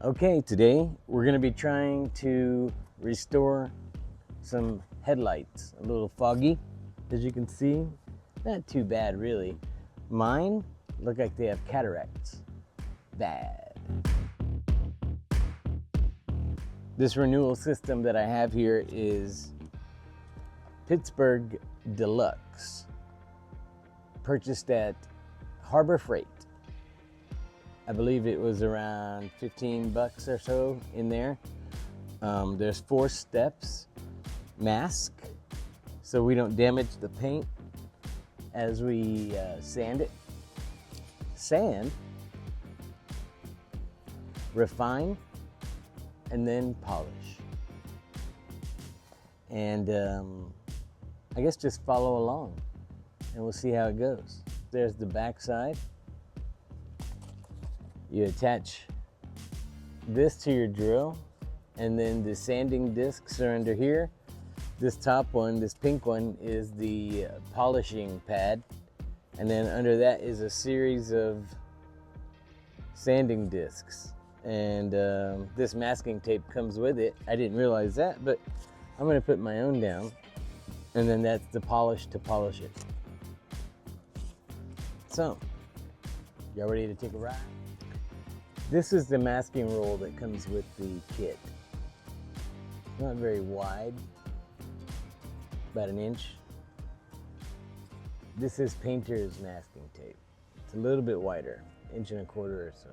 Okay, today we're going to be trying to restore some headlights. A little foggy, as you can see. Not too bad, really. Mine look like they have cataracts. Bad. This renewal system that I have here is Pittsburgh Deluxe, purchased at Harbor Freight. I believe it was around 15 bucks or so in there. There's 4 steps. Mask, so we don't damage the paint as we sand it. Sand, refine, and then polish. And I guess just follow along and we'll see how it goes. There's the back side. You attach this to your drill, and then the sanding discs are under here. This top one, this pink one, is the polishing pad, and then under that is a series of sanding discs. And this masking tape comes with it. I didn't realize that, but I'm gonna put my own down, and then that's the polish to polish it. So, y'all ready to take a ride? This is the masking roll that comes with the kit. It's not very wide, about an inch. This is painter's masking tape. It's a little bit wider, 1.25 inches or so.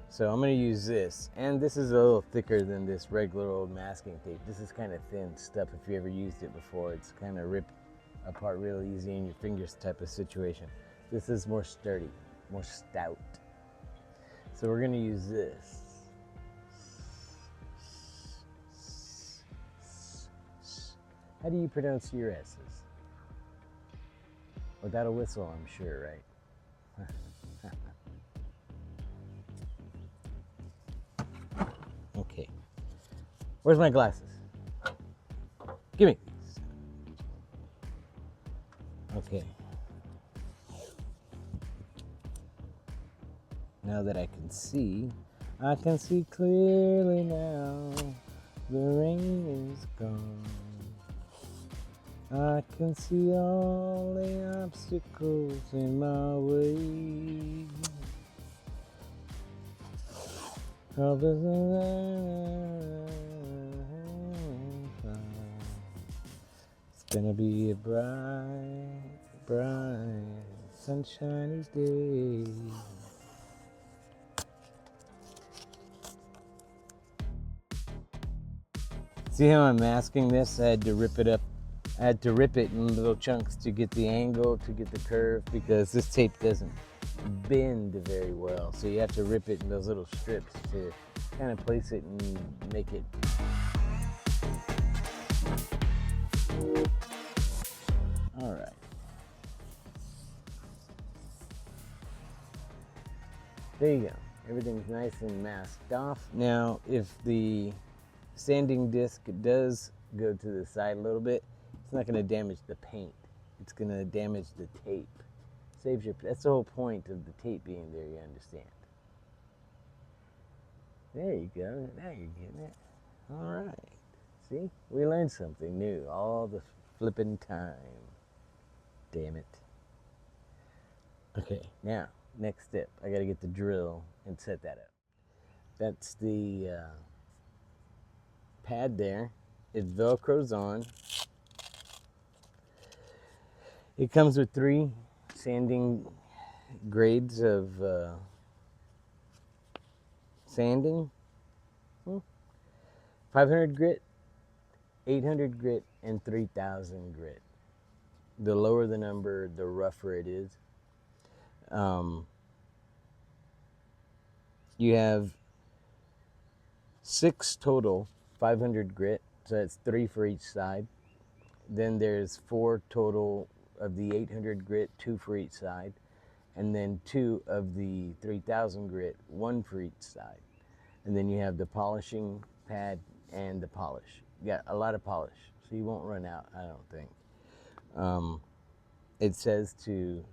So I'm gonna use this, and this is a little thicker than this regular old masking tape. This is kind of thin stuff if you ever used it before. It's kind of rip apart real easy in your fingers type of situation. This is more sturdy, more stout. So we're gonna use this. How do you pronounce your S's? Without a whistle, I'm sure, right? Okay. Where's my glasses? Give me these. Okay. Now that I can see clearly now. The rain is gone. I can see all the obstacles in my way. It's gonna be a bright, bright, sunshiny day. See how I'm masking this? I had to rip it up. I had to rip it in little chunks to get the angle, to get the curve, because this tape doesn't bend very well. So you have to rip it in those little strips to kind of place it and make it. All right. There you go. Everything's nice and masked off. Now, if the sanding disc does go to the side a little bit, it's not going to damage the paint. It's going to damage the tape. Saves your. That's the whole point of the tape being there. You understand? There you go. Now you're getting it. All right. See, we learned something new all the flipping time. Damn it. Okay. Now, next step. I got to get the drill and set that up. That's the pad there. It velcros on. It comes with 3 sanding grades of sanding. 500 grit, 800 grit, and 3000 grit. The lower the number, the rougher it is. You have 6 total 500 grit, so that's 3 for each side. Then there's 4 total of the 800 grit, 2 for each side, and then 2 of the 3000 grit, 1 for each side. And then you have the polishing pad and the polish. You got a lot of polish, so you won't run out, I don't think. It says to,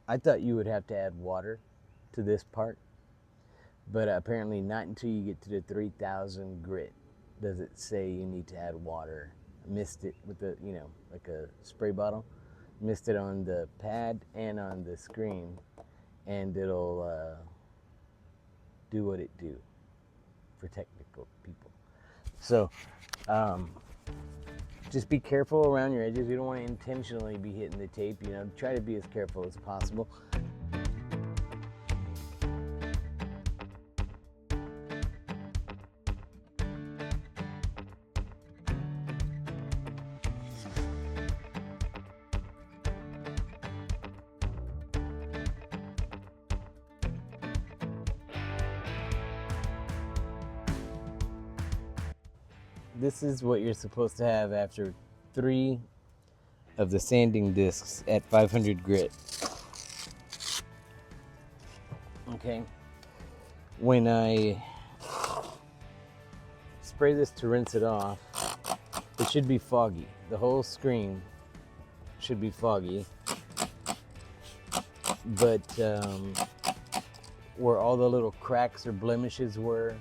I thought you would have to add water to this part, but apparently not until you get to the 3000 grit does it say you need to add water. Mist it with the, like a spray bottle. Mist it on the pad and on the screen, and it'll do what it do for technical people. So just be careful around your edges. You don't want to intentionally be hitting the tape. Try to be as careful as possible. This is what you're supposed to have after 3 of the sanding discs at 500 grit. Okay. When I spray this to rinse it off, it should be foggy. The whole screen should be foggy. But where all the little cracks or blemishes were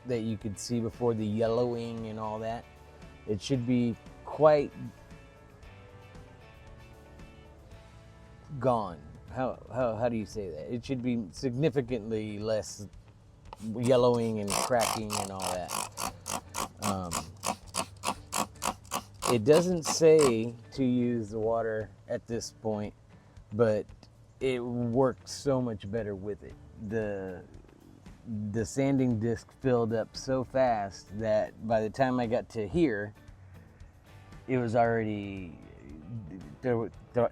that you could see before, the yellowing and all that, it should be quite gone. How do you say that? It should be significantly less yellowing and cracking and all that. It doesn't say to use the water at this point, but it works so much better with it. The sanding disc filled up so fast that by the time I got to here, it was already,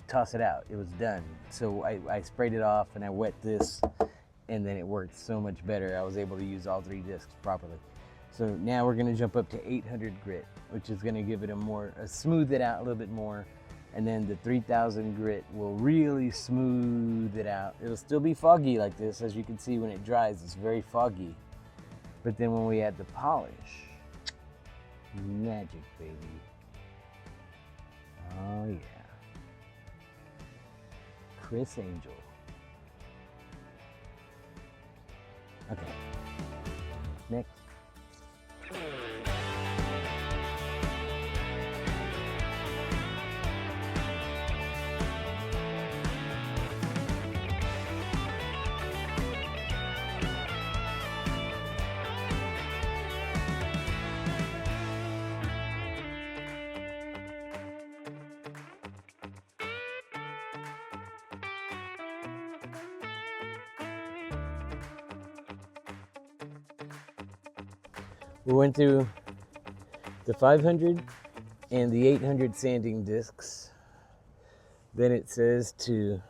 toss it out, it was done. So I sprayed it off and I wet this, and then it worked so much better. I was able to use all 3 discs properly. So now we're gonna jump up to 800 grit, which is gonna give it smooth it out a little bit more. And then the 3000 grit will really smooth it out. It'll still be foggy like this. As you can see, when it dries, it's very foggy. But then when we add the polish, magic, baby. Oh yeah. Chris Angel. Okay. Next. We went through the 500 and the 800 sanding discs. Then it says to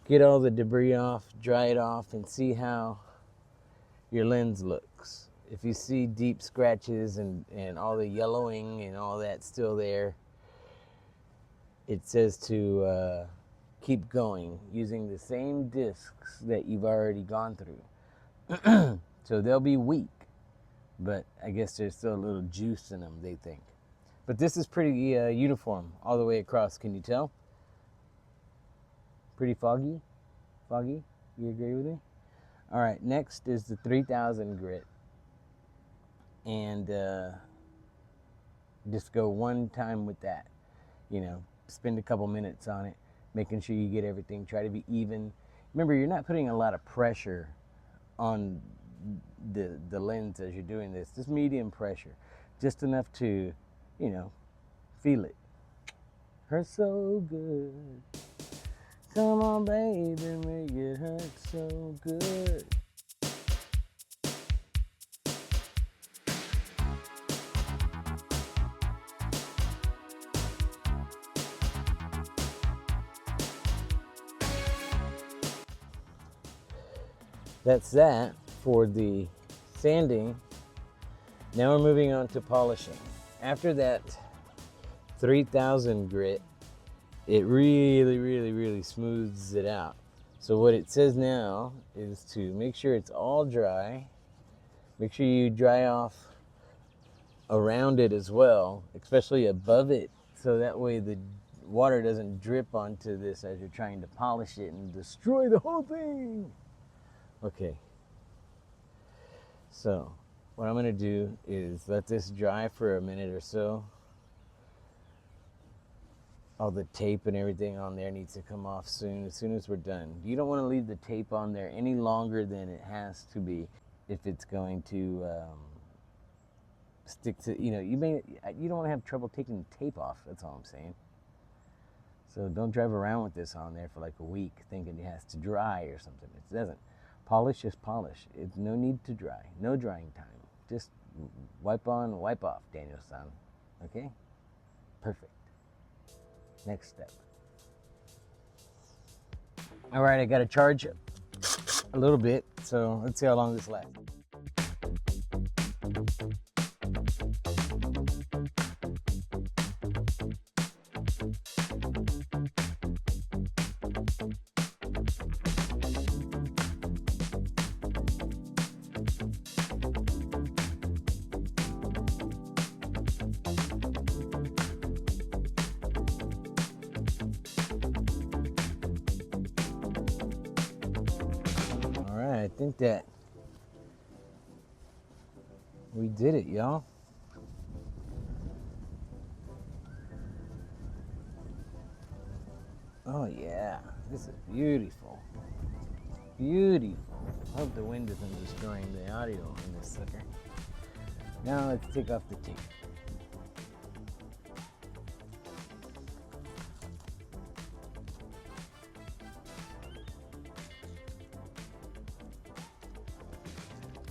get all the debris off, dry it off, and see how your lens looks. If you see deep scratches and all the yellowing and all that still there, it says to keep going using the same discs that you've already gone through. So they'll be weak, but I guess there's still a little juice in them, they think. But this is pretty uniform all the way across. Can you tell? Pretty foggy? Foggy? You agree with me? All right, next is the 3000 grit. And just go one time with that. Spend a couple minutes on it, making sure you get everything. Try to be even. Remember, you're not putting a lot of pressure on the lens as you're doing this. Just medium pressure. Just enough to, feel it. Hurt so good. Come on, baby, make it hurt so good. That's that for the sanding. Now we're moving on to polishing. After that 3000 grit, it really smooths it out. So what it says now is to make sure it's all dry. Make sure you dry off around it as well, especially above it, so that way the water doesn't drip onto this as you're trying to polish it and destroy the whole thing. Okay, so what I'm gonna do is let this dry for a minute or so. All the tape and everything on there needs to come off soon as we're done. You don't want to leave the tape on there any longer than it has to be if it's going to stick to, you know, you don't want to have trouble taking the tape off. That's all I'm saying. So don't drive around with this on there for like a week thinking it has to dry or something. It doesn't. Polish is polish. It's no need to dry. No drying time. Just wipe on, wipe off, Daniel-san. Okay? Perfect. Next step. All right, I got to charge a little bit, so let's see how long this lasts. I think that we did it, y'all. Oh yeah, this is beautiful. Beautiful. I hope the wind isn't destroying the audio in this sucker. Now let's take off the tape.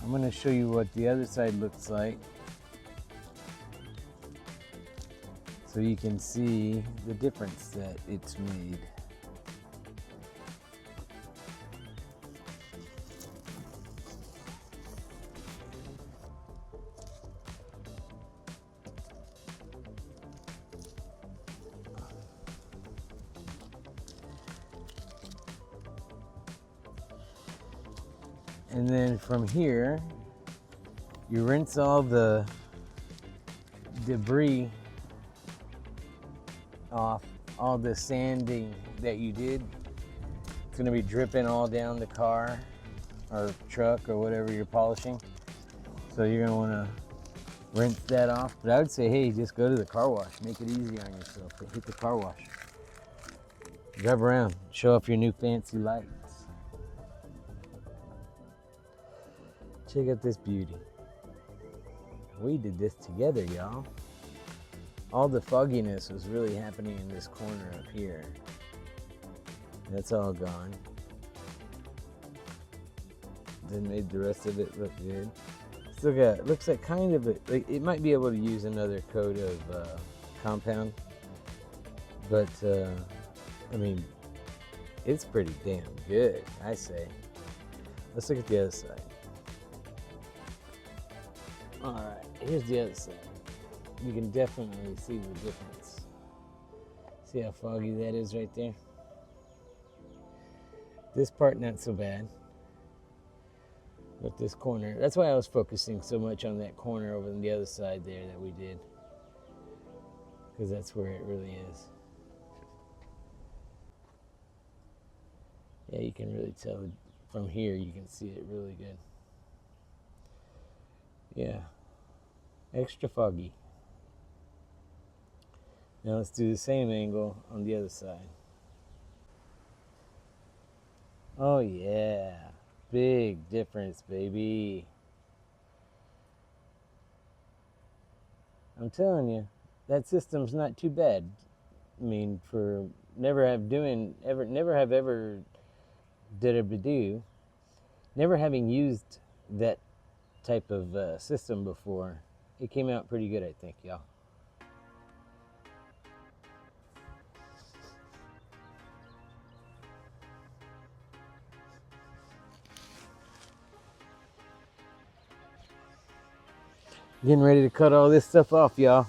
I'm going to show you what the other side looks like so you can see the difference that it's made. And then from here, you rinse all the debris off, all the sanding that you did. It's gonna be dripping all down the car or truck or whatever you're polishing. So you're gonna wanna rinse that off. But I would say, hey, just go to the car wash. Make it easy on yourself. Hit the car wash. Drive around, show off your new fancy lights. Check out this beauty. We did this together, y'all. All the fogginess was really happening in this corner up here. That's all gone. Then made the rest of it look good. Still got, looks like kind of like it might be able to use another coat of compound, but I mean, it's pretty damn good, I say. Let's look at the other side. All right, here's the other side. You can definitely see the difference. See how foggy that is right there? This part, not so bad. But this corner, that's why I was focusing so much on that corner over on the other side there that we did. Because that's where it really is. Yeah, you can really tell from here, you can see it really good. Yeah, extra foggy. Now let's do the same angle on the other side. Oh yeah, big difference, baby. I'm telling you, that system's not too bad. I mean, for never having used that type of system before, it came out pretty good, I think, y'all. Getting ready to cut all this stuff off, y'all.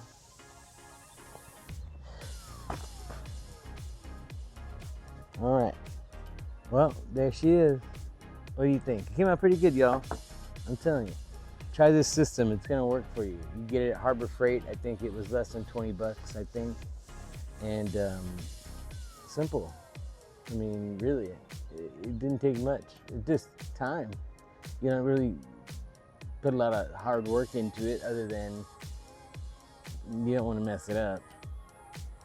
All right. Well, there she is. What do you think? It came out pretty good, y'all. I'm telling you. Try this system. It's going to work for you. You get it at Harbor Freight. I think it was less than 20 bucks, I think. And simple. I mean, really, it didn't take much. It just time. You don't really put a lot of hard work into it other than you don't want to mess it up.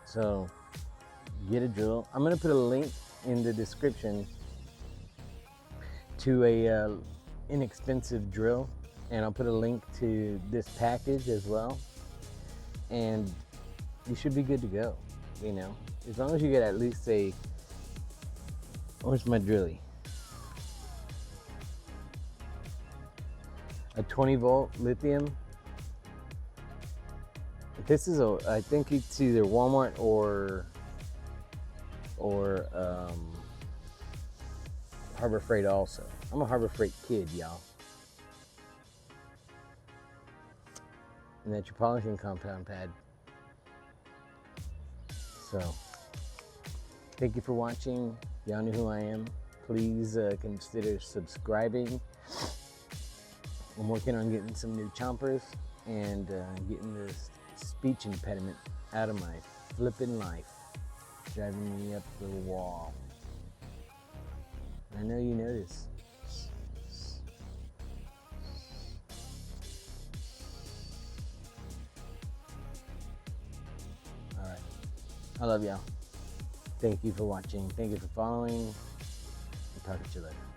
So get a drill. I'm going to put a link in the description to a inexpensive drill, and I'll put a link to this package as well, and you should be good to go. You know, as long as you get at least a, where's my drilly, a 20 volt lithium. This is a, I think it's either Walmart or Harbor Freight also. I'm a Harbor Freight kid, y'all. And that's your polishing compound pad. So, thank you for watching. Y'all know who I am. Please consider subscribing. I'm working on getting some new chompers and getting this speech impediment out of my flippin' life. Driving me up the wall. I know you notice. All right. I love y'all. Thank you for watching. Thank you for following. I'll talk to you later.